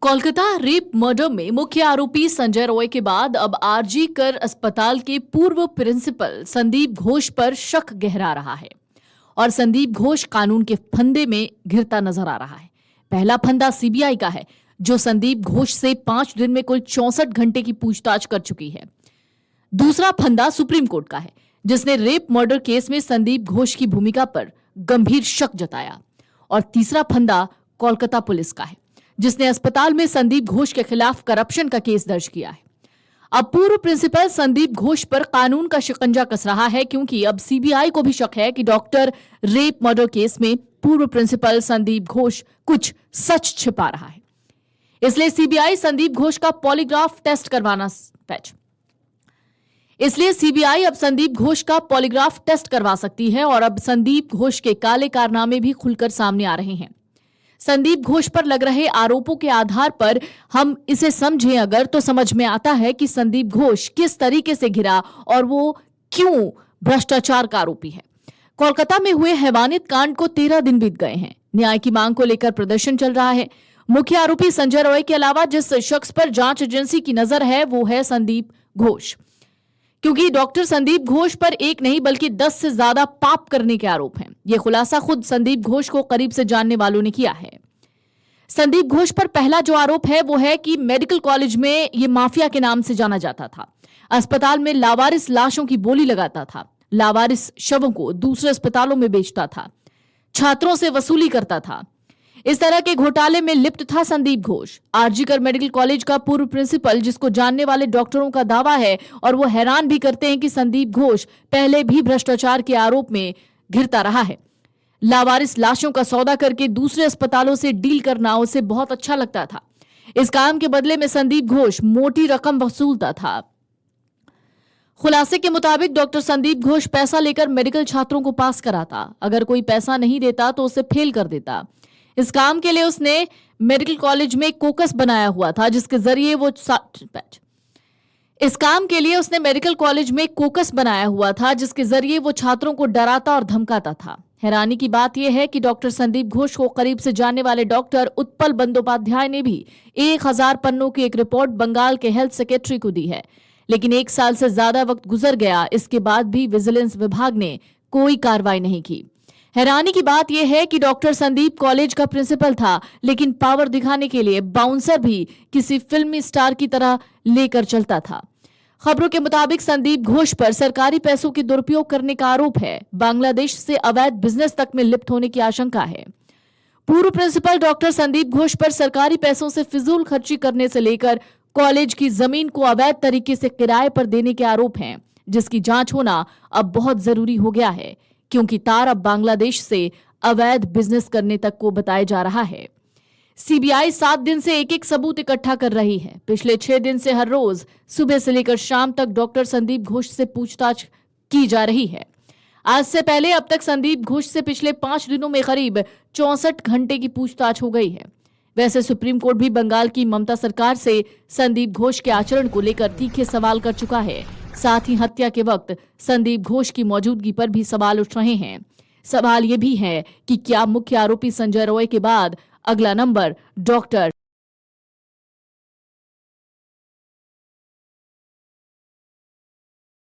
Kolkata rape murder में मुख्य आरोपी संजय रॉय के बाद अब आरजी कर अस्पताल के पूर्व प्रिंसिपल संदीप घोष पर शक गहरा रहा है और संदीप घोष कानून के फंदे में घिरता नजर आ रहा है। पहला फंदा सीबीआई का है, जो संदीप घोष से 5 दिन में कुल 64 घंटे की पूछताछ कर चुकी है। दूसरा फंदा सुप्रीम कोर्ट का है, जिसने रेप मर्डर केस में संदीप घोष की भूमिका पर गंभीर शक जताया। और तीसरा फंदा कोलकाता पुलिस का है, जिसने अस्पताल में संदीप घोष के खिलाफ करप्शन का केस दर्ज किया है। अब पूर्व प्रिंसिपल संदीप घोष पर कानून का शिकंजा कस रहा है, क्योंकि अब सीबीआई को भी शक है कि डॉक्टर रेप मर्डर केस में पूर्व प्रिंसिपल संदीप घोष कुछ सच छिपा रहा है। इसलिए सीबीआई संदीप घोष का पॉलीग्राफ टेस्ट करवा सकती है और अब संदीप घोष के काले कारनामे भी खुलकर सामने आ रहे हैं। संदीप घोष पर लग रहे आरोपों के आधार पर हम इसे समझें अगर, तो समझ में आता है कि संदीप घोष किस तरीके से घिरा और वो क्यों भ्रष्टाचार का आरोपी है। कोलकाता में हुए हैवानियत कांड को 13 दिन बीत गए हैं। न्याय की मांग को लेकर प्रदर्शन चल रहा है। मुख्य आरोपी संजय रॉय के अलावा जिस शख्स पर जांच एजेंसी की नजर है वो है संदीप घोष, क्योंकि डॉक्टर संदीप घोष पर एक नहीं बल्कि 10 से ज्यादा पाप करने के आरोप हैं। यह खुलासा खुद संदीप घोष को करीब से जानने वालों ने किया है। संदीप घोष पर पहला जो आरोप है वो है कि मेडिकल कॉलेज में ये माफिया के नाम से जाना जाता था। अस्पताल में लावारिस लाशों की बोली लगाता था, लावारिस शवों को दूसरे अस्पतालों में बेचता था, छात्रों से वसूली करता था। इस तरह के घोटाले में लिप्त था संदीप घोष, आरजी कर मेडिकल कॉलेज का पूर्व प्रिंसिपल, जिसको जानने वाले डॉक्टरों का दावा है और वो हैरान भी करते हैं कि संदीप घोष पहले भी भ्रष्टाचार के आरोप में घिरता रहा है। लावारिस लाशों का सौदा करके दूसरे अस्पतालों से डील करना उसे बहुत अच्छा लगता था। इस काम के बदले में संदीप घोष मोटी रकम वसूलता था। खुलासे के मुताबिक डॉक्टर संदीप घोष पैसा लेकर मेडिकल छात्रों को पास कराता, अगर कोई पैसा नहीं देता तो उसे फेल कर देता। इस काम के लिए उसने मेडिकल कॉलेज में कोकस बनाया हुआ था, जिसके जरिए वो छात्रों को डराता और धमकाता था। हैरानी की बात यह है कि डॉक्टर संदीप घोष को करीब से जानने वाले डॉक्टर उत्पल बंदोपाध्याय ने भी 1000 पन्नों की एक रिपोर्ट बंगाल के हेल्थ सेक्रेटरी को दी है, लेकिन 1 साल से ज्यादा वक्त गुजर गया, इसके बाद भी विजिलेंस विभाग ने कोई कार्रवाई नहीं की। हैरानी की बात यह है कि डॉक्टर संदीप कॉलेज का प्रिंसिपल था, लेकिन पावर दिखाने के लिए बाउंसर भी किसी फिल्मी स्टार की तरह लेकर चलता था। खबरों के मुताबिक संदीप घोष पर सरकारी पैसों के दुरुपयोग करने का आरोप है। बांग्लादेश से अवैध बिजनेस तक में लिप्त होने की आशंका है। पूर्व प्रिंसिपल डॉक्टर संदीप घोष पर सरकारी पैसों से फिजूल खर्ची करने से लेकर कॉलेज की जमीन को अवैध तरीके से किराए पर देने के आरोप हैं, जिसकी जांच होना अब बहुत जरूरी हो गया है, क्योंकि तार अब बांग्लादेश से अवैध बिजनेस करने तक को बताया जा रहा है। सीबीआई 7 दिन से एक सबूत इकट्ठा कर रही है। पिछले 6 दिन से हर रोज सुबह से लेकर शाम तक डॉक्टर संदीप घोष से पूछताछ की जा रही है। आज से पहले अब तक संदीप घोष से पिछले 5 दिनों में करीब 64 घंटे की पूछताछ हो गई है। वैसे सुप्रीम कोर्ट भी बंगाल की ममता सरकार से संदीप घोष के आचरण को लेकर तीखे सवाल कर चुका है। साथ ही हत्या के वक्त संदीप घोष की मौजूदगी पर भी सवाल उठ रहे हैं। सवाल यह भी है कि क्या मुख्य आरोपी संजय रॉय के बाद अगला नंबर डॉक्टर